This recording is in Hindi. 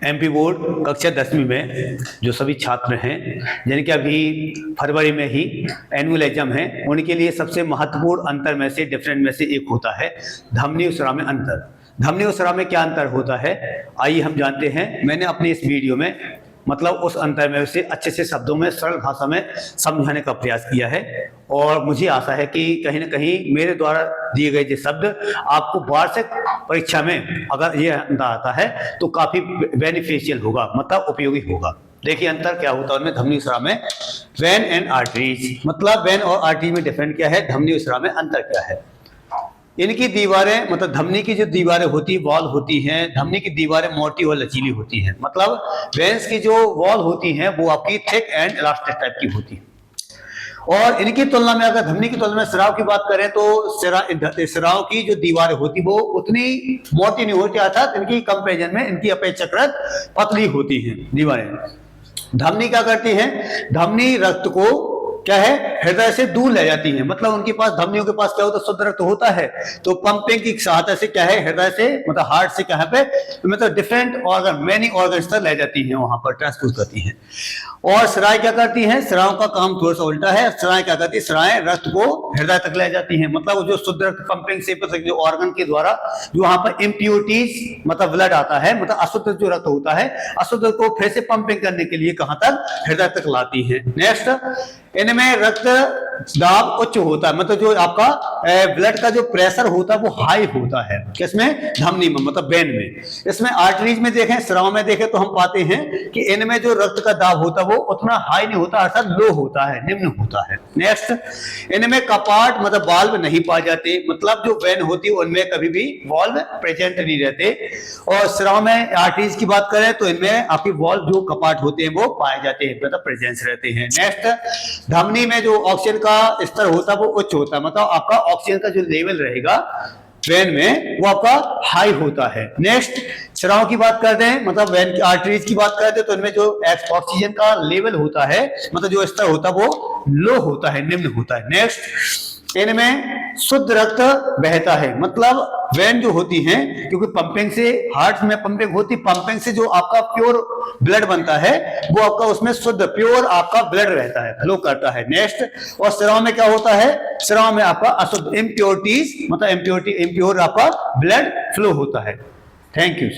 एमपी बोर्ड कक्षा 10वीं में जो सभी छात्र हैं जिनके कि अभी फरवरी में ही एनुअल एग्जाम है, उनके लिए सबसे महत्वपूर्ण अंतर में से डिफरेंट में से एक होता है धमनी और सरा में अंतर। धमनी और सरा में क्या अंतर होता है, आइए हम जानते हैं। मैंने अपने इस वीडियो में मतलब उस अंतर में से अच्छे से शब्दों में सरल भाषा में समझाने का प्रयास किया है, और मुझे आशा है कि कहीं ना कहीं मेरे द्वारा दिए गए जो शब्द आपको वार्षिक परीक्षा में अगर ये अंतर आता है तो काफी बेनिफिशियल होगा, मतलब उपयोगी होगा। देखिए अंतर क्या होता है उनमें धमनी और सरा में। वेन एंड आर्टरीज, मतलब वेन और आर्टरी में डिफरेंट क्या है, धमनी और सरा में अंतर क्या है। इनकी दीवारें, मतलब धमनी की जो दीवारें होती है, वॉल होती हैं, धमनी की दीवारें मोटी और लचीली होती हैं। मतलब वेन्स की जो वॉल होती हैं वो आपकी थिक एंड इलास्टिक टाइप की होती है। और इनकी तुलना में अगर धमनी की तुलना में सिराओं की बात करें तो सिराओं की जो दीवारें होती वो उतनी मोटी नहीं होती, अर्थात इनकी कंपेरिजन में इनकी अपेक्षाकृत पतली होती हैं दीवारें। धमनी क्या करती है, धमनी रक्त को क्या है, हृदय से दूर ले जाती है। मतलब उनके पास, धमनियों के पास क्या होता है, शुद्ध रक्त होता है, तो पंपिंग की सहायता से क्या है, हृदय से मतलब हार्ट से क्या पे मतलब डिफरेंट ऑर्गन, मेनी ऑर्गन तक ले जाती है, वहां पर ट्रांसपोर्ट करती है। और सिराएं क्या करती हैं, सिराओं का काम थोड़ा सा उल्टा है। सिराएं क्या करती है, सिराएं रक्त को हृदय तक ले जाती है। मतलब जो शुद्ध रक्त पंपिंग से जो ऑर्गन के द्वारा जो वहां पर इम्प्योरिटीज मतलब ब्लड आता है, मतलब अशुद्ध जो रक्त होता है, अशुद्ध को फिर से पंपिंग करने के लिए कहां तक, हृदय तक लाती है। नेक्स्ट, इनमें रक्त दाब उच्च होता है, मतलब जो आपका ब्लड का जो प्रेशर होता है वो हाई होता है। किसमें, धमनी में, मतलब वेन में। इसमें आर्टरीज में देखें, स्राव में देखें तो हम पाते हैं कि इनमें जो रक्त का दाब होता है वो उतना हाई नहीं होता, अर्थात लो होता है, निम्न होता है। नेक्स्ट, इनमें कपाट मतलब वाल्व नहीं पाए जाते, मतलब जो वेन होती है उनमें कभी भी वाल्व प्रेजेंट नहीं रहते। और स्राव में आर्टरीज की बात करें तो इनमें आपकी वाल्व जो कपाट होते हैं वो पाए जाते हैं, मतलब प्रेजेंस रहते हैं। नेक्स्ट, धमनी में जो ऑक्सीजन का स्तर होता है वो उच्च होता है, मतलब आपका ऑक्सीजन का जो लेवल रहेगा वेन में वो आपका हाई होता है। नेक्स्ट, सिराओं की बात करते हैं, मतलब वेन की आर्टरीज की बात करते हैं तो इनमें जो ऑक्सीजन का लेवल होता है, मतलब जो स्तर होता है वो लो होता है, निम्न होता है। नेक्स्ट, इनमें शुद्ध रक्त बहता है, मतलब वेन जो होती हैं, क्योंकि पंपिंग से हार्ट में पंपिंग होती, पंपिंग से जो आपका प्योर ब्लड बनता है वो आपका उसमें शुद्ध प्योर आपका ब्लड रहता है, फ्लो करता है। नेक्स्ट, और सिराओं में क्या होता है, सिराओं में आपका अशुद्ध इम्प्योरिटीज, मतलब इम्प्योर आपका ब्लड फ्लो होता है। Thank you.